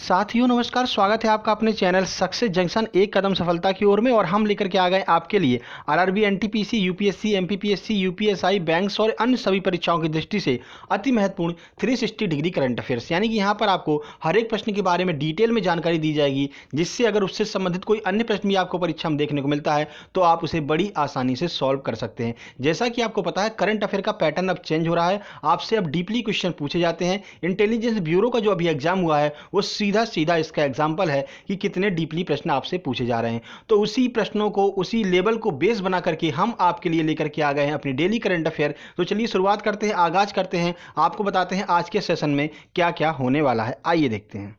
साथियों नमस्कार, स्वागत है आपका अपने चैनल सक्सेस जंक्शन एक कदम सफलता की ओर में। और हम लेकर के आ गए आपके लिए RRB, NTPC, UPSC, MPPSC, UPSI, banks और अन्य सभी परीक्षाओं की दृष्टि से अति महत्वपूर्ण 360 डिग्री करंट अफेयर्स, यानी कि यहाँ पर आपको हर एक प्रश्न के बारे में डिटेल में जानकारी दी जाएगी, जिससे अगर उससे संबंधित कोई अन्य प्रश्न भी आपको परीक्षा में देखने को मिलता है तो आप उसे बड़ी आसानी से सॉल्व कर सकते हैं। जैसा कि आपको पता है, करंट अफेयर का पैटर्न अब चेंज हो रहा है, आपसे अब डीपली क्वेश्चन पूछे जाते हैं। इंटेलिजेंस ब्यूरो का जो अभी एग्जाम हुआ है वो सीधा सीधा इसका एग्जाम्पल है कि कितने डीपली प्रश्न आपसे पूछे जा रहे हैं। तो उसी प्रश्नों को, उसी लेवल को बेस बना करके हम आपके लिए लेकर के आ गए हैं अपनी डेली करंट अफेयर। तो चलिए शुरुआत करते हैं, आगाज करते हैं, आपको बताते हैं आज के सेशन में क्या क्या होने वाला है। आइए देखते हैं।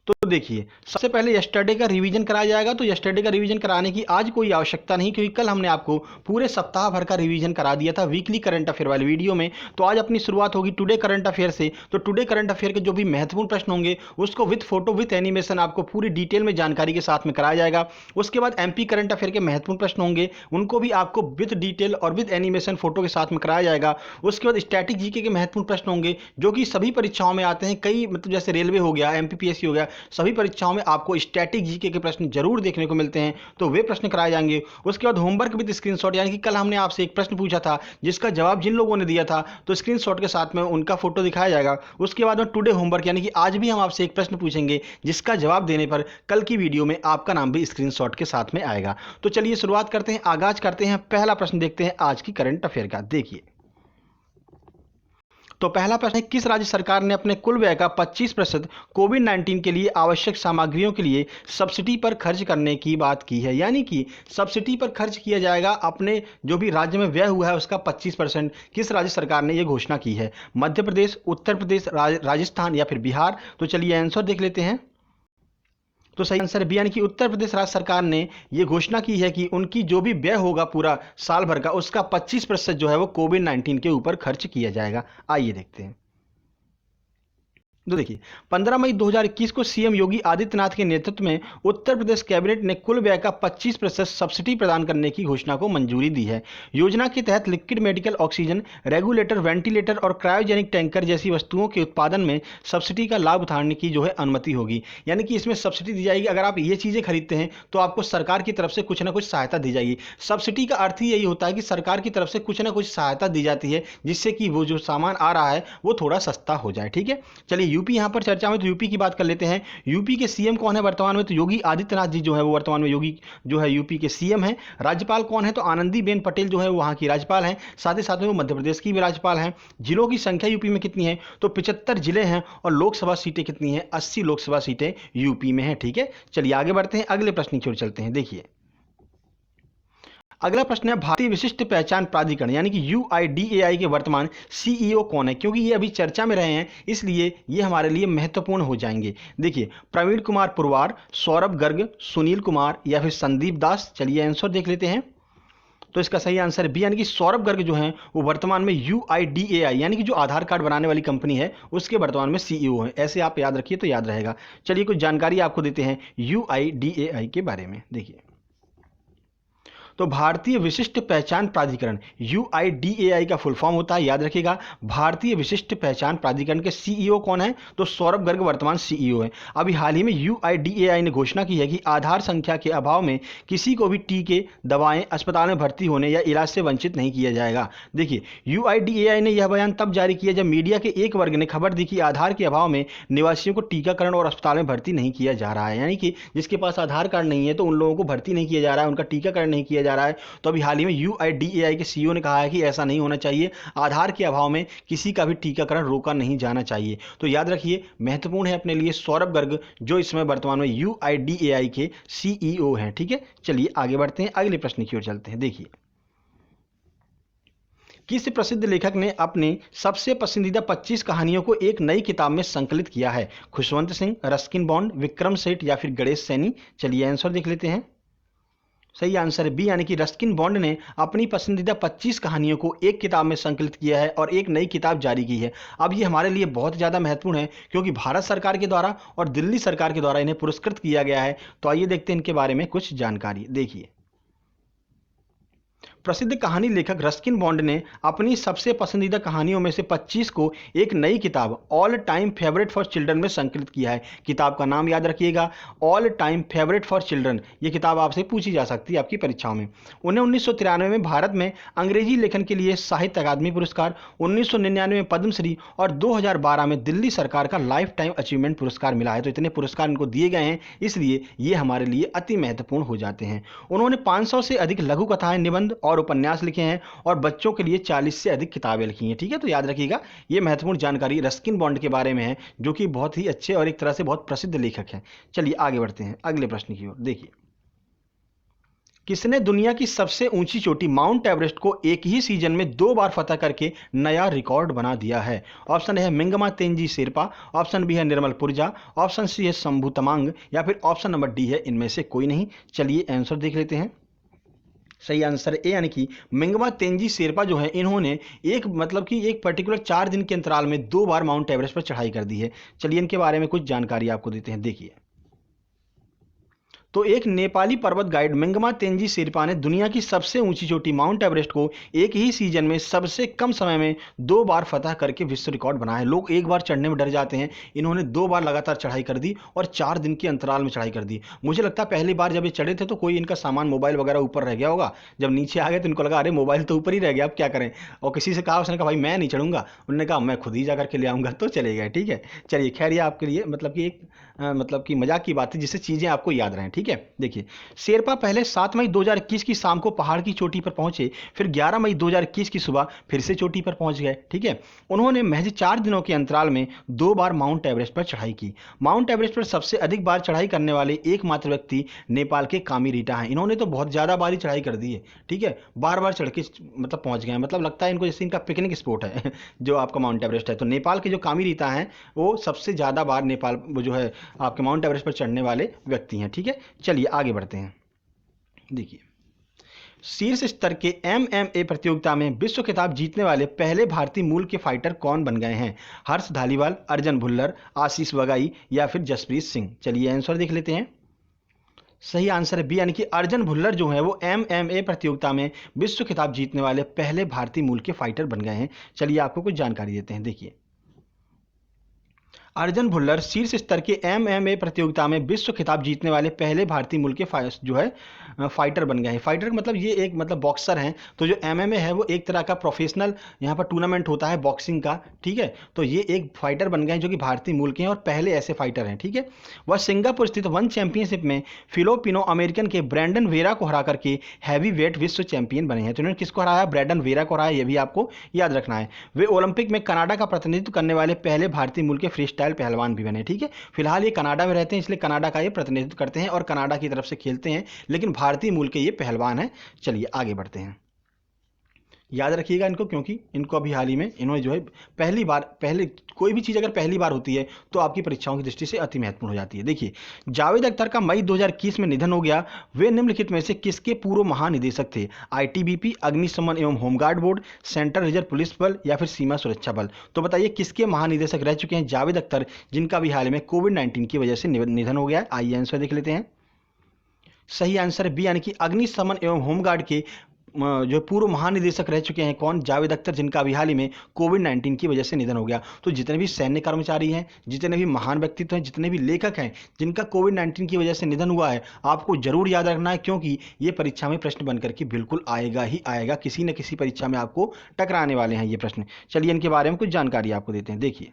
तो देखिए, सबसे पहले यस्टरडे का रिवीजन कराया जाएगा। तो यस्टरडे का रिवीजन कराने की आज कोई आवश्यकता नहीं, क्योंकि कल हमने आपको पूरे सप्ताह भर का रिवीजन करा दिया था वीकली करंट अफेयर वाले वीडियो में। तो आज अपनी शुरुआत होगी टुडे करंट अफेयर से। तो टुडे करंट अफेयर के जो भी महत्वपूर्ण प्रश्न होंगे उसको विद फोटो विद एनिमेशन आपको पूरी डिटेल में जानकारी के साथ में कराया जाएगा। उसके बाद एमपी करंट अफेयर के महत्वपूर्ण प्रश्न होंगे, उनको भी आपको विद डिटेल और विद एनिमेशन फोटो के साथ में कराया जाएगा। उसके बाद स्टैटिक जीके के महत्वपूर्ण प्रश्न होंगे, जो कि सभी परीक्षाओं में आते हैं। कई मतलब जैसे रेलवे हो गया, एमपीपीएससी हो गया, सभी परीक्षाओं में आपको स्टैटिक जीके के प्रश्न जरूर देखने को मिलते हैं, तो वे प्रश्न कराए जाएंगे। उसके बाद होमवर्क विद स्क्रीनशॉट, यानी कि कल हमने आपसे एक प्रश्न पूछा था जिसका जवाब जिन लोगों ने दिया था तो स्क्रीनशॉट के साथ में उनका फोटो दिखाया जाएगा। उसके बाद में टुडे होमवर्क, यानी कि आज भी हम आपसे एक प्रश्न पूछेंगे जिसका जवाब देने पर कल की वीडियो में आपका नाम भी स्क्रीनशॉट के साथ में आएगा। तो चलिए शुरुआत करते हैं, आगाज करते हैं। पहला प्रश्न देखते हैं आज की करंट अफेयर का। देखिए, तो पहला प्रश्न है, किस राज्य सरकार ने अपने कुल व्यय का 25% कोविड-19 के लिए आवश्यक सामग्रियों के लिए सब्सिडी पर खर्च करने की बात की है। यानी कि सब्सिडी पर खर्च किया जाएगा अपने जो भी राज्य में व्यय हुआ है उसका 25%। किस राज्य सरकार ने यह घोषणा की है? मध्य प्रदेश, उत्तर प्रदेश, राजस्थान या फिर बिहार? तो चलिए आंसर देख लेते हैं। तो सही आंसर बी, यानी कि उत्तर प्रदेश राज्य सरकार ने यह घोषणा की है कि उनकी जो भी व्यय होगा पूरा साल भर का, उसका 25% जो है वो कोविड-19 के ऊपर खर्च किया जाएगा। आइए देखते हैं। तो देखिए, 15 मई 2021 को सीएम योगी आदित्यनाथ के नेतृत्व में उत्तर प्रदेश कैबिनेट ने कुल व्यय का 25% सब्सिडी प्रदान करने की घोषणा को मंजूरी दी है। योजना के तहत liquid medical oxygen, regulator, ventilator और क्रायोजेनिक टैंकर जैसी वस्तुओं के उत्पादन में सब्सिडी का लाभ उठाने की जो है अनुमति होगी। यानी कि इसमें सब्सिडी दी जाएगी। अगर आप ये चीज़ें खरीदते हैं तो आपको सरकार की तरफ से कुछ ना कुछ सहायता दी जाएगी। सब्सिडी का अर्थ ही यही होता है कि सरकार की तरफ से कुछ ना कुछ सहायता दी जाती है, जिससे कि वो जो सामान आ रहा है वो थोड़ा सस्ता हो जाए। ठीक है, चलिए यूपी यहां पर चर्चा में, तो यूपी की बात कर लेते हैं। यूपी के सीएम कौन है वर्तमान में? तो योगी आदित्यनाथ जी जो है वो वर्तमान में योगी जो है यूपी के सीएम हैं। राज्यपाल कौन है? तो आनंदीबेन पटेल जो है वहां की राज्यपाल हैं। साथ ही साथ में वो मध्य प्रदेश की भी राज्यपाल हैं। जिलों की संख्या यूपी में कितनी है? तो 75 जिले हैं। और लोकसभा सीटें कितनी है? 80 लोकसभा सीटें यूपी में है। ठीक है, चलिए आगे बढ़ते हैं, अगले प्रश्न की ओर चलते हैं। देखिए, अगला प्रश्न है, भारतीय विशिष्ट पहचान प्राधिकरण यानी कि यूआईडीएआई के वर्तमान सीईओ कौन है? क्योंकि ये अभी चर्चा में रहे हैं, इसलिए ये हमारे लिए महत्वपूर्ण हो जाएंगे। देखिए, प्रवीण कुमार पुरवार, सौरभ गर्ग, सुनील कुमार या फिर संदीप दास? चलिए आंसर देख लेते हैं। तो इसका सही आंसर बी, यानी कि सौरभ गर्ग जो हैं वो वर्तमान में यूआईडीएआई यानी कि जो आधार कार्ड बनाने वाली कंपनी है उसके वर्तमान में सीईओ हैं। ऐसे आप याद रखिए तो याद रहेगा। चलिए कुछ जानकारी आपको देते हैं यूआईडीएआई के बारे में। देखिए, तो भारतीय विशिष्ट पहचान प्राधिकरण यूआईडीएआई का फुल फॉर्म होता है, याद रखिएगा। भारतीय विशिष्ट पहचान प्राधिकरण के सीईओ कौन है? तो सौरभ गर्ग वर्तमान सीईओ है। अभी हाल ही में यूआईडीएआई ने घोषणा की है कि आधार संख्या के अभाव में किसी को भी टीके, दवाएं, अस्पताल में भर्ती होने या इलाज से वंचित नहीं किया जाएगा। देखिए, यूआईडीएआई ने यह बयान तब जारी किया जब मीडिया के एक वर्ग ने खबर दी कि आधार के अभाव में निवासियों को टीकाकरण और अस्पताल में भर्ती नहीं किया जा रहा है। यानी कि जिसके पास आधार कार्ड नहीं है तो उन लोगों को भर्ती नहीं किया जा रहा है, उनका टीकाकरण नहीं किया जा रहा है। तो अभी हाल ही में यूआईडीएआई के सीईओ ने कहा है कि ऐसा नहीं होना चाहिए, आधार के अभाव में किसी का भी टीकाकरण रोका नहीं जाना चाहिए। तो याद रखिए, महत्वपूर्ण है अपने लिए सौरभ गर्ग, जो इस समय वर्तमान में यूआईडीएआई के सीईओ हैं। ठीक है, चलिए आगे बढ़ते हैं, अगले प्रश्न की ओर चलते हैं। देखिए, किस प्रसिद्ध लेखक ने अपनी सबसे पसंदीदा 25 कहानियों को एक नई किताब में संकलित किया है? खुशवंत सिंह, रस्किन बॉन्ड, विक्रम सेठ या फिर गणेश सैनी? चलिए आंसर देख लेते हैं। सही आंसर है बी, यानी कि रस्किन बॉन्ड ने अपनी पसंदीदा 25 कहानियों को एक किताब में संकलित किया है और एक नई किताब जारी की है। अब ये हमारे लिए बहुत ज़्यादा महत्वपूर्ण है, क्योंकि भारत सरकार के द्वारा और दिल्ली सरकार के द्वारा इन्हें पुरस्कृत किया गया है। तो आइए देखते हैं इनके बारे में कुछ जानकारी। देखिए, प्रसिद्ध कहानी लेखक रस्किन बॉन्ड ने अपनी सबसे पसंदीदा कहानियों में से 25 को एक नई किताब all time favourite for children में संकलित किया है। किताब का नाम याद रखिएगा, all time favourite for children. ये किताब आपसे पूछी जा सकती है आपकी परीक्षाओं में। उन्हें 1993 में भारत में अंग्रेजी लेखन के लिए साहित्य अकादमी पुरस्कार, 1999 में पद्मश्री और 2012 में दिल्ली सरकार का लाइफ टाइम अचीवमेंट पुरस्कार मिला है। तो इतने पुरस्कार इनको दिए गए हैं, इसलिए ये हमारे लिए अति महत्वपूर्ण हो जाते हैं। उन्होंने 500 से अधिक लघु कथाएं, निबंध और उपन्यास लिखे हैं और बच्चों के लिए 40 से अधिक किताबें लिखी हैं। ठीक है, तो याद रखिएगा ये महत्वपूर्ण जानकारी रस्किन बॉन्ड के बारे में है, जो कि बहुत ही अच्छे और एक तरह से बहुत प्रसिद्ध लेखक हैं। चलिए आगे बढ़ते हैं अगले प्रश्न की ओर। देखिए, किसने दुनिया की सबसे ऊंची चोटी माउंट एवरेस्ट को एक ही सीजन में 2 बार फतह करके नया रिकॉर्ड बना दिया है? ऑप्शन है मिंगमा तेंजी शेरपा, ऑप्शन बी है निर्मल पुरजा, ऑप्शन सी है शंभू तमांग या फिर ऑप्शन नंबर डी है इनमें से कोई नहीं। चलिए आंसर देख लेते हैं। सही आंसर ए यानी कि मिंगमा तेंजी शेरपा जो है, इन्होंने एक पर्टिकुलर 4 दिन के अंतराल में 2 बार माउंट एवरेस्ट पर चढ़ाई कर दी है। चलिए इनके बारे में कुछ जानकारी आपको देते हैं। देखिए, तो एक नेपाली पर्वत गाइड मिंगमा तेंजी शेरपा ने दुनिया की सबसे ऊंची चोटी माउंट एवरेस्ट को एक ही सीजन में सबसे कम समय में 2 बार फतह करके विश्व रिकॉर्ड बनाया है। लोग एक बार चढ़ने में डर जाते हैं, इन्होंने 2 बार लगातार चढ़ाई कर दी और 4 दिन के अंतराल में चढ़ाई कर दी। मुझे लगता है पहली बार जब ये चढ़े थे तो कोई इनका सामान मोबाइल वगैरह ऊपर रह गया होगा। जब नीचे आ गए तो इनको लगा अरे मोबाइल तो ऊपर ही रह गया, अब क्या करें। और किसी से कहा, उसने कहा भाई मैं नहीं चढ़ूंगा, उन्होंने कहा मैं खुद ही जा करके ले आऊंगा, तो चले गए। ठीक है, चलिए खैर ये आपके लिए एक मजाक की बात है, जिससे चीजें आपको याद रहें। ठीक है, देखिए शेरपा पहले 7 मई 2021 की शाम को पहाड़ की चोटी पर पहुंचे, फिर 11 मई 2021 की सुबह फिर से चोटी पर पहुंच गए। ठीक है, उन्होंने महज 4 दिनों के अंतराल में 2 बार माउंट एवरेस्ट पर चढ़ाई की। माउंट एवरेस्ट पर सबसे अधिक बार चढ़ाई करने वाले एकमात्र व्यक्ति नेपाल के कामी रीटा हैं। इन्होंने तो बहुत ज्यादा बार ही चढ़ाई कर दी है। ठीक है, बार बार चढ़ के पहुंच गए, लगता है इनको जैसे इनका पिकनिक स्पॉट है जो आपका माउंट एवरेस्ट है। तो नेपाल के जो कामी रीटा हैं वो सबसे ज्यादा बार नेपाल वो जो है आपके माउंट एवरेस्ट पर चढ़ने वाले व्यक्ति हैं। ठीक है, चलिए आगे बढ़ते हैं। देखिए, शीर्ष स्तर के MMA प्रतियोगिता में विश्व खिताब जीतने वाले पहले भारतीय मूल के फाइटर कौन बन गए हैं? हर्ष धालीवाल, अर्जन भुल्लर, आशीष वगाई या फिर जसप्रीत सिंह। चलिए आंसर देख लेते हैं। सही आंसर है बी यानी कि अर्जन भुल्लर जो है वो MMA प्रतियोगिता में विश्व खिताब जीतने वाले पहले भारतीय मूल के फाइटर बन गए हैं। चलिए आपको कुछ जानकारी देते हैं। देखिए, अर्जन भुल्लर शीर्ष स्तर के MMA प्रतियोगिता में विश्व खिताब जीतने वाले पहले भारतीय मूल के फाइटर बन गए हैं। फाइटर ये एक बॉक्सर हैं। तो जो MMA है वो एक तरह का प्रोफेशनल यहाँ पर टूर्नामेंट होता है बॉक्सिंग का। ठीक है, तो ये एक फाइटर बन गए हैं जो कि भारतीय मूल के हैं और पहले ऐसे फाइटर हैं। ठीक है, वह सिंगापुर स्थित वन चैंपियनशिप में फिलिपिनो अमेरिकन के ब्रैंडन वेरा को हरा करके हैवी वेट विश्व चैंपियन बने हैं। तो इन्होंने किसको हराया? ब्रैंडन वेरा को हराया, ये भी आपको याद रखना है। वे ओलंपिक में कनाडा का प्रतिनिधित्व करने वाले पहले भारतीय मूल के फ्री स्टाइल पहलवान भी बने। ठीक है, फिलहाल ये कनाडा में रहते हैं, इसलिए कनाडा का ये प्रतिनिधित्व करते हैं और कनाडा की तरफ से खेलते हैं, लेकिन भारतीय मूल के ये पहलवान हैं। चलिए आगे बढ़ते हैं। याद रखिएगा इनको, क्योंकि इनको अभी हाल ही में इन्होंने जो है पहले कोई भी चीज़ अगर पहली बार होती है तो आपकी परीक्षाओं की दृष्टि से अति महत्वपूर्ण हो जाती है। देखिए, जावेद अख्तर का मई 2021 में निधन हो गया। वे निम्नलिखित में से किसके पूर्व महानिदेशक थे? ITBP, अग्निशमन एवं home guard board, central reserve police बल या फिर सीमा सुरक्षा बल। तो बताइए किसके महानिदेशक रह चुके हैं जावेद अख्तर, जिनका भी हाल में कोविड-19 की वजह से निधन हो गया है? आइए आंसर देख लेते हैं। सही आंसर है बी यानी कि अग्निशमन एवं होमगार्ड के जो पूर्व महानिदेशक रह चुके हैं कौन? जावेद अख्तर, जिनका अभी हाल ही में कोविड-19 की वजह से निधन हो गया। तो जितने भी सैन्य कर्मचारी हैं, जितने भी महान व्यक्तित्व हैं, जितने भी लेखक हैं जिनका कोविड-19 की वजह से निधन हुआ है, आपको जरूर याद रखना है, क्योंकि ये परीक्षा में प्रश्न बनकर के बिल्कुल आएगा ही आएगा। किसी न किसी परीक्षा में आपको टकराने वाले हैं ये प्रश्न। चलिए इनके बारे में कुछ जानकारी आपको देते हैं। देखिए,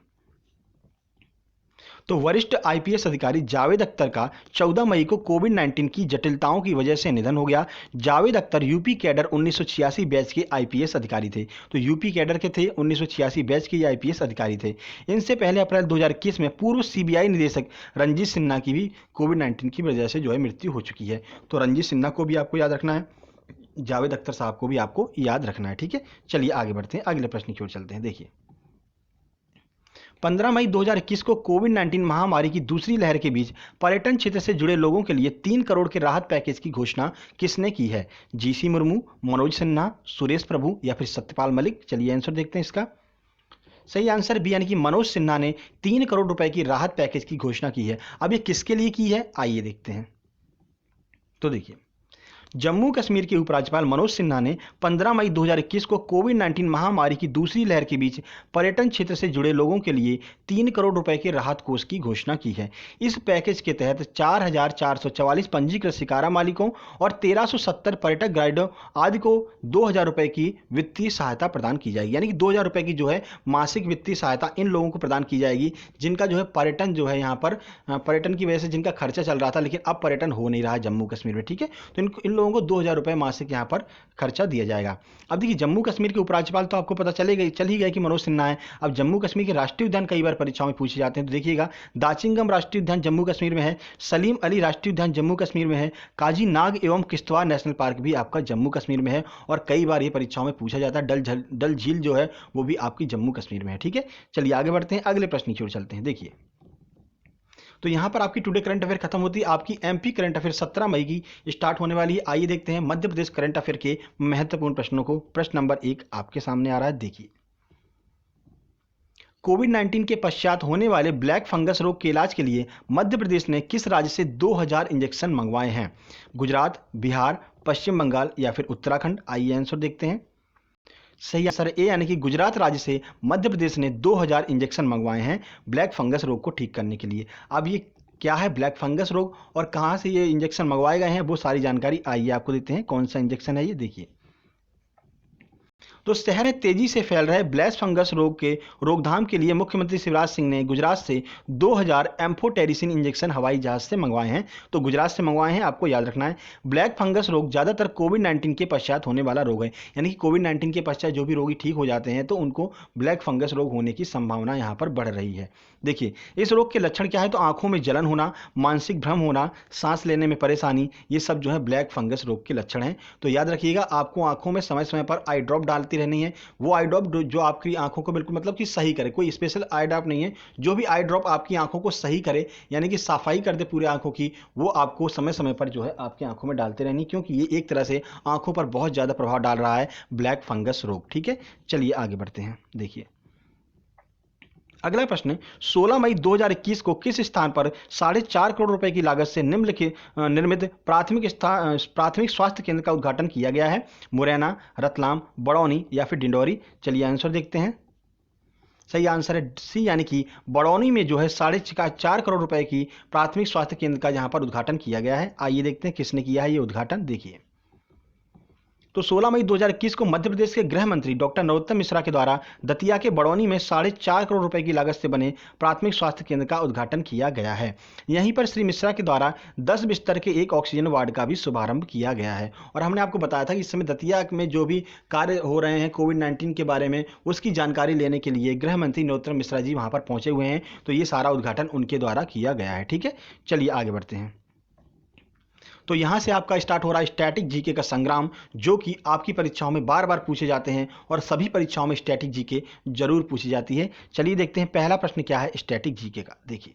तो वरिष्ठ IPS अधिकारी जावेद अख्तर का 14 मई को कोविड-19 की जटिलताओं की वजह से निधन हो गया। Javed Akhtar UP cadre 1986 batch के IPS अधिकारी थे। तो यूपी कैडर के थे, 1986 बैच के IPS अधिकारी थे। इनसे पहले अप्रैल 2021 में पूर्व CBI निदेशक रंजीत सिन्हा की भी कोविड-19 की वजह से जो है मृत्यु हो चुकी है। तो रंजीत सिन्हा को भी आपको याद रखना है, जावेद अख्तर साहब को भी आपको याद रखना है। ठीक है, चलिए आगे बढ़ते हैं, अगले प्रश्न की ओर चलते हैं। देखिए, 15 मई 2021 को कोविड-19 महामारी की दूसरी लहर के बीच पर्यटन क्षेत्र से जुड़े लोगों के लिए 3 करोड़ के राहत पैकेज की घोषणा किसने की है? GC मुर्मू, मनोज सिन्हा, सुरेश प्रभु या फिर सत्यपाल मलिक। चलिए आंसर देखते हैं इसका। सही आंसर बी यानी कि मनोज सिन्हा ने 3 करोड़ रुपए की राहत पैकेज की घोषणा की है। अब ये किसके लिए की है, आइए देखते हैं। तो देखिए, जम्मू कश्मीर के उपराज्यपाल मनोज सिन्हा ने 15 मई 2021 को कोविड-19 महामारी की दूसरी लहर के बीच पर्यटन क्षेत्र से जुड़े लोगों के लिए 3 करोड़ रुपए के राहत कोष की घोषणा की है। इस पैकेज के तहत 4,444 पंजीकृत शिकारा मालिकों और 1,370 पर्यटक गाइडों आदि को 2,000 रुपए की वित्तीय सहायता प्रदान की जाएगी। यानी कि 2,000 रुपए की जो है मासिक वित्तीय सहायता इन लोगों को प्रदान की जाएगी जिनका जो है पर्यटन जो है यहाँ पर पर्यटन की वजह से जिनका खर्चा चल रहा था, लेकिन अब पर्यटन हो नहीं रहा है जम्मू कश्मीर में। ठीक है, तो इन लोगों को 2,000 रुपए मासिक यहाँ पर खर्चा दिया जाएगा। अब देखिए, जम्मू कश्मीर के उपराज्यपाल तो आपको पता चल ही गया कि मनोज सिन्हा है। अब जम्मू कश्मीर के राष्ट्रीय उद्यान कई बार परीक्षाओं में पूछे जाते हैं, तो देखिएगा, दाचिंगम राष्ट्रीय उद्यान जम्मू कश्मीर में है, सलीम अली राष्ट्रीय उद्यान जम्मू कश्मीर में है, काजी नाग एवं किश्तवाड़ नेशनल पार्क भी आपका जम्मू कश्मीर में है और कई बार ये परीक्षाओं में पूछा जाता है। डल झील जो है वो भी आपकी जम्मू कश्मीर में है। ठीक है, चलिए आगे बढ़ते हैं, अगले प्रश्न की ओर चलते हैं। देखिए, तो यहां पर आपकी टुडे करंट अफेयर खत्म होती है। आपकी एमपी करंट अफेयर 17 मई की स्टार्ट होने वाली है। आइए देखते हैं मध्य प्रदेश करंट अफेयर के महत्वपूर्ण प्रश्नों को। प्रश्न नंबर 1 आपके सामने आ रहा है, देखिए, कोविड-19 के पश्चात होने वाले ब्लैक फंगस रोग के इलाज के लिए मध्य प्रदेश ने किस राज्य से 2,000 इंजेक्शन मंगवाए हैं? गुजरात, बिहार, पश्चिम बंगाल या फिर उत्तराखंड? आइए आंसर देखते हैं। सही आंसर ए यानी कि गुजरात राज्य से मध्य प्रदेश ने 2,000 इंजेक्शन मंगवाए हैं ब्लैक फंगस रोग को ठीक करने के लिए। अब ये क्या है ब्लैक फंगस रोग और कहाँ से ये इंजेक्शन मंगवाए गए हैं, वो सारी जानकारी आइए आपको देते हैं। कौन सा इंजेक्शन है ये, देखिए, तो शहर में तेजी से फैल रहे ब्लैक फंगस रोग के रोकथाम के लिए मुख्यमंत्री शिवराज सिंह ने गुजरात से 2,000 एम्फोटेरिसिन इंजेक्शन हवाई जहाज से मंगवाए हैं। तो गुजरात से मंगवाए हैं, आपको याद रखना है। ब्लैक फंगस रोग ज़्यादातर कोविड-19 के पश्चात होने वाला रोग है, यानी कि कोविड-19 के पश्चात जो भी रोगी ठीक हो जाते हैं तो उनको ब्लैक फंगस रोग होने की संभावना यहाँ पर बढ़ रही है। देखिए, इस रोग के लक्षण क्या है, तो आंखों में जलन होना, मानसिक भ्रम होना, सांस लेने में परेशानी, ये सब जो है ब्लैक फंगस रोग के लक्षण हैं। तो याद रखिएगा, आपको आंखों में समय समय पर आई ड्रॉप डालती रहनी है। वो आई ड्रॉप जो आपकी आंखों को बिल्कुल मतलब कि सही करे, कोई स्पेशल आई ड्रॉप नहीं है, जो भी आई ड्रॉप आपकी आंखों को सही करे यानी कि सफाई कर दे पूरे आंखों की, वो आपको समय समय पर जो है आपकी आंखों में डालते रहनी, क्योंकि ये एक तरह से आंखों पर बहुत ज़्यादा प्रभाव डाल रहा है ब्लैक फंगस रोग। ठीक है, चलिए आगे बढ़ते हैं। देखिए, अगला प्रश्न, 16 मई 2021 को किस स्थान पर 4.5 करोड़ रुपए की लागत से निम्नलिखित निर्मित प्राथमिक स्वास्थ्य केंद्र का उद्घाटन किया गया है? मुरैना, रतलाम, बड़ौनी या फिर डिंडौरी? चलिए आंसर देखते हैं। सही आंसर है सी यानी कि बड़ौनी में जो है 4.5 करोड़ रुपए की प्राथमिक स्वास्थ्य केंद्र का यहाँ पर उद्घाटन किया गया है। आइए देखते हैं किसने किया है ये उद्घाटन। देखिए, तो 16 मई 2021 को मध्य प्रदेश के गृह मंत्री डॉक्टर नरोत्तम मिश्रा के द्वारा दतिया के बड़ौनी में 4.5 करोड़ रुपए की लागत से बने प्राथमिक स्वास्थ्य केंद्र का उद्घाटन किया गया है। यहीं पर श्री मिश्रा के द्वारा 10 बिस्तर के एक ऑक्सीजन वार्ड का भी शुभारंभ किया गया है। और हमने आपको बताया था कि इस समय दतिया में जो भी कार्य हो रहे हैं कोविड-19 के बारे में, उसकी जानकारी लेने के लिए गृह मंत्री नरोत्तम मिश्रा जी वहां पर पहुंचे हुए हैं। तो ये सारा उद्घाटन उनके द्वारा किया गया है। ठीक है, चलिए आगे बढ़ते हैं। तो यहाँ से आपका स्टार्ट हो रहा है स्टैटिक जीके का संग्राम, जो कि आपकी परीक्षाओं में बार बार पूछे जाते हैं और सभी परीक्षाओं में स्टैटिक जीके जरूर पूछी जाती है। चलिए देखते हैं पहला प्रश्न क्या है स्टैटिक जीके का। देखिए,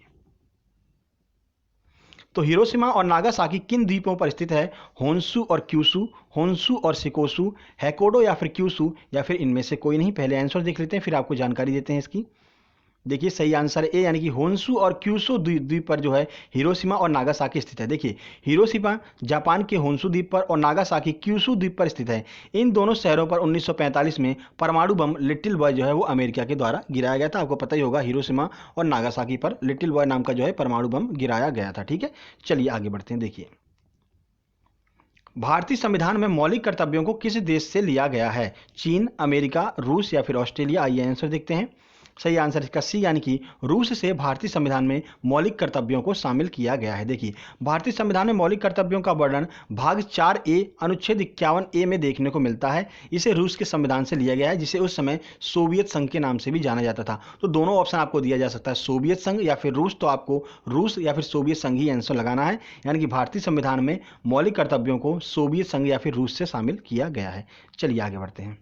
तो हिरोशिमा और नागासाकी किन द्वीपों पर स्थित है? होन्शु और क्यूशु, होन्शु और शिकोशु, हैकोडो या फिर क्यूशु या फिर इनमें से कोई नहीं? पहले आंसर देख लेते हैं फिर आपको जानकारी देते हैं इसकी। देखिए, सही आंसर ए यानी कि होन्शु और क्यूशु द्वीप पर जो है हिरोशिमा और नागासाकी स्थित है। देखिए, हिरोशिमा जापान के होन्शु द्वीप पर और नागासाकी क्यूशु द्वीप पर स्थित है। इन दोनों शहरों पर 1945 में परमाणु बम लिटिल बॉय जो है वो अमेरिका के द्वारा गिराया गया था। आपको पता ही होगा, हिरोशिमा और नागासाकी पर लिटिल बॉय नाम का जो है परमाणु बम गिराया गया था। ठीक है, चलिए आगे बढ़ते हैं। देखिए, भारतीय संविधान में मौलिक कर्तव्यों को किस देश से लिया गया है? चीन, अमेरिका, रूस या फिर ऑस्ट्रेलिया? आइए आंसर देखते हैं। सही आंसर इसका सी यानी कि रूस से भारतीय संविधान में मौलिक कर्तव्यों को शामिल किया गया है। देखिए, भारतीय संविधान में मौलिक कर्तव्यों का वर्णन भाग 4A अनुच्छेद 51A में देखने को मिलता है। इसे रूस के संविधान से लिया गया है, जिसे उस समय सोवियत संघ के नाम से भी जाना जाता था। तो दोनों ऑप्शन आपको दिया जा सकता है, सोवियत संघ या फिर रूस। तो आपको रूस या फिर सोवियत संघ ही आंसर लगाना है, यानी कि भारतीय संविधान में मौलिक कर्तव्यों को सोवियत संघ या फिर रूस से शामिल किया गया है। चलिए आगे बढ़ते हैं।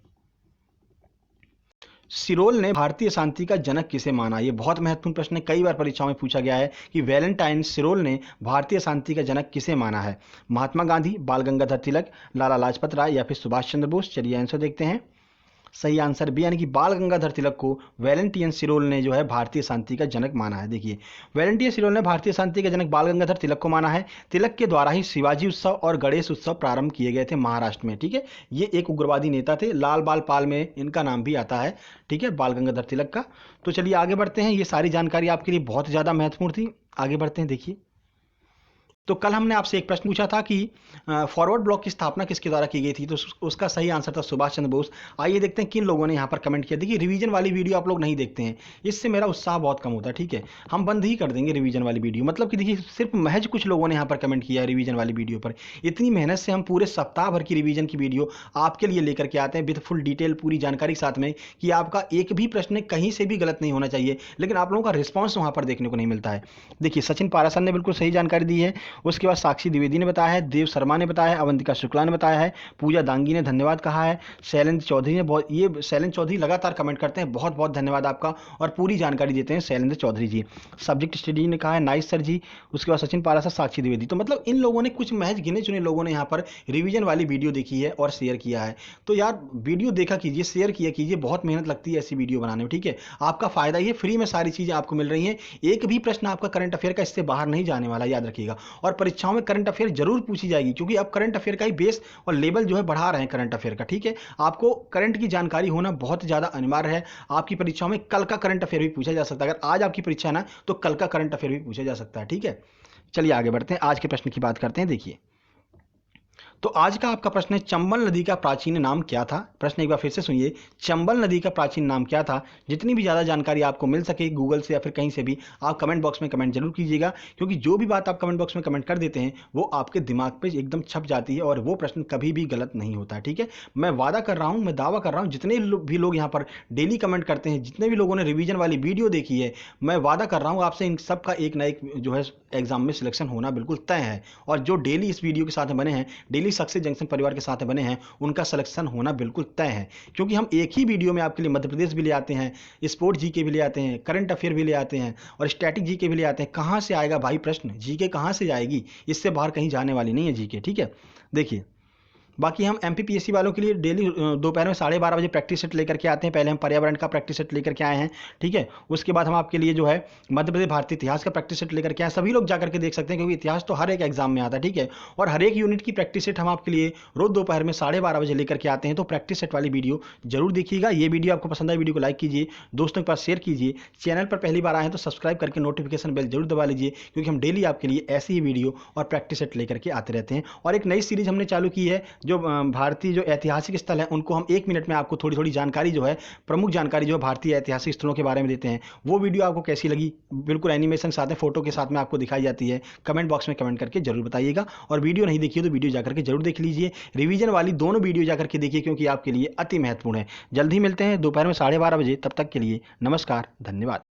सिरोल ने भारतीय शांति का जनक किसे माना? ये बहुत महत्वपूर्ण प्रश्न है, कई बार परीक्षाओं में पूछा गया है कि वैलेंटाइन सिरोल ने भारतीय शांति का जनक किसे माना है? महात्मा गांधी, बाल गंगाधर तिलक, लाला लाजपत राय या फिर सुभाष चंद्र बोस? चलिए आंसर देखते हैं। सही आंसर बी यानी कि बाल गंगाधर तिलक को वैलेंटियन सिरोल ने जो है भारतीय शांति का जनक माना है। देखिए, वैलेंटियन सिरोल ने भारतीय शांति का जनक बाल गंगाधर तिलक को माना है। तिलक के द्वारा ही शिवाजी उत्सव और गणेश उत्सव प्रारंभ किए गए थे महाराष्ट्र में। ठीक है, ये एक उग्रवादी नेता थे, लाल बाल पाल में इनका नाम भी आता है। ठीक है, बाल गंगाधर तिलक का। तो चलिए आगे बढ़ते हैं, ये सारी जानकारी आपके लिए बहुत ज़्यादा महत्वपूर्ण थी। आगे बढ़ते हैं। देखिए, तो कल हमने आपसे एक प्रश्न पूछा था कि फॉरवर्ड ब्लॉक की स्थापना किसके द्वारा की गई थी, तो उसका सही आंसर था सुभाष चंद्र बोस। आइए देखते हैं किन लोगों ने यहाँ पर कमेंट किया। देखिए, रिवीजन वाली वीडियो आप लोग नहीं देखते हैं, इससे मेरा उत्साह बहुत कम होता है। ठीक है, हम बंद ही कर देंगे रिवीजन वाली वीडियो। मतलब कि देखिए, सिर्फ महज कुछ लोगों ने यहाँ पर कमेंट किया है रिवीजन वाली वीडियो पर। इतनी मेहनत से हम पूरे सप्ताह भर की रिवीजन की वीडियो आपके लिए लेकर के आते हैं विद फुल डिटेल, पूरी जानकारी के साथ में, कि आपका एक भी प्रश्न कहीं से भी गलत नहीं होना चाहिए, लेकिन आप लोगों का रिस्पॉन्स वहाँ पर देखने को नहीं मिलता है। देखिए, सचिन पारासर ने बिल्कुल सही जानकारी दी है। उसके बाद साक्षी द्विवेदी ने बताया है, देव शर्मा ने बताया है, अवंतिका शुक्ला ने बताया है, पूजा दांगी ने धन्यवाद कहा है, शैलेंद्र चौधरी ने ये शैलेंद्र चौधरी लगातार कमेंट करते हैं, बहुत बहुत धन्यवाद आपका, और पूरी जानकारी देते हैं शैलेंद्र चौधरी जी। सब्जेक्ट स्टडी ने कहा है नाइस सर जी। उसके बाद सचिन पारासर, साक्षी द्विवेदी। तो मतलब इन लोगों ने, कुछ महज गिने चुने लोगों ने यहाँ पर रिवीजन वाली वीडियो देखी है और शेयर किया है। तो यार वीडियो देखा कीजिए, शेयर किया कीजिए, बहुत मेहनत लगती है ऐसी वीडियो बनाने में। ठीक है, आपका फायदा ये, फ्री में सारी चीजें आपको मिल रही हैं। एक भी प्रश्न आपका करंट अफेयर का इससे बाहर नहीं जाने वाला, याद रखिएगा। और परीक्षाओं में करंट अफेयर जरूर पूछी जाएगी, क्योंकि अब करंट अफेयर का ही बेस और लेवल जो है बढ़ा रहे हैं करंट अफेयर का। ठीक है, आपको करंट की जानकारी होना बहुत ज्यादा अनिवार्य है। आपकी परीक्षाओं में कल का करंट अफेयर भी पूछा जा सकता है। अगर आज आपकी परीक्षा है ना, तो कल का करंट अफेयर भी पूछा जा सकता है। ठीक है, चलिए आगे बढ़ते हैं, आज के प्रश्न की बात करते हैं। देखिए, तो आज का आपका प्रश्न है, चंबल नदी का प्राचीन नाम क्या था। प्रश्न एक बार फिर से सुनिए, चंबल नदी का प्राचीन नाम क्या था। जितनी भी ज़्यादा जानकारी आपको मिल सके गूगल से या फिर कहीं से भी, आप कमेंट बॉक्स में कमेंट जरूर कीजिएगा, क्योंकि जो भी बात आप कमेंट बॉक्स में कमेंट कर देते हैं वो आपके दिमाग पे एकदम छप जाती है, और वो प्रश्न कभी भी गलत नहीं होता है। ठीक है, मैं वादा कर रहा हूँ, मैं दावा कर रहा हूँ, जितने भी लोग यहाँ पर डेली कमेंट करते हैं, जितने भी लोगों ने रिवीजन वाली वीडियो देखी है, मैं वादा कर रहा हूँ आपसे, इन सब का एक ना एक जो है एग्जाम में सिलेक्शन होना बिल्कुल तय है। और जो डेली इस वीडियो के साथ बने हैं, डेली सक्सेस जंक्शन परिवार के साथ बने हैं, उनका सिलेक्शन होना बिल्कुल तय है। क्योंकि हम एक ही वीडियो में आपके लिए मध्य प्रदेश भी ले आते हैं, स्पोर्ट जीके भी ले आते हैं, करंट अफेयर भी ले आते हैं, और स्टैटिक जीके भी ले आते हैं। कहां से आएगा भाई प्रश्न, जीके कहां से जाएगी, इससे बाहर कहीं जाने वाली नहीं है जीके। ठीक है, देखिए, बाकी हम एमपीपीएससी वालों के लिए डेली दोपहर में 12:30 बजे प्रैक्टिस सेट लेकर के आते हैं। पहले हम पर्यावरण का प्रैक्टिस सेट लेकर के आए हैं। ठीक है, उसके बाद हम आपके लिए जो है मध्य प्रदेश भारतीय इतिहास का प्रैक्टिस सेट लेकर के आए। सभी लोग जाकर के देख सकते हैं, क्योंकि इतिहास तो हर एक एग्जाम में आता है। ठीक है, और हर एक यूनिट की प्रैक्टिस सेट हम आपके लिए रोज दोपहर में 12:30 बजे लेकर के आते हैं। तो प्रैक्टिस सेट वाली वीडियो जरूर देखिएगा। ये वीडियो आपको पसंद आए, वीडियो को लाइक कीजिए, दोस्तों के पास शेयर कीजिए। चैनल पर पहली बार आए हैं तो सब्सक्राइब करके नोटिफिकेशन बेल जरूर दबा लीजिए, क्योंकि हम डेली आपके लिए ऐसी ही वीडियो और प्रैक्टिस सेट लेकर के आते रहते हैं। और एक नई सीरीज हमने चालू की है, जो भारतीय जो ऐतिहासिक स्थल है उनको हम 1 मिनट में आपको थोड़ी थोड़ी जानकारी जो है, प्रमुख जानकारी जो है भारतीय ऐतिहासिक स्थलों के बारे में देते हैं। वो वीडियो आपको कैसी लगी, बिल्कुल एनिमेशन साथ में, फोटो के साथ में आपको दिखाई जाती है। कमेंट बॉक्स में कमेंट करके जरूर बताइएगा। और वीडियो नहीं देखी तो वीडियो जाकर के जरूर देख लीजिए। रिवीजन वाली दोनों वीडियो जाकर के देखिए, क्योंकि आपके लिए अति महत्वपूर्ण है। जल्द ही मिलते हैं दोपहर में 12:30 बजे। तब तक के लिए नमस्कार, धन्यवाद।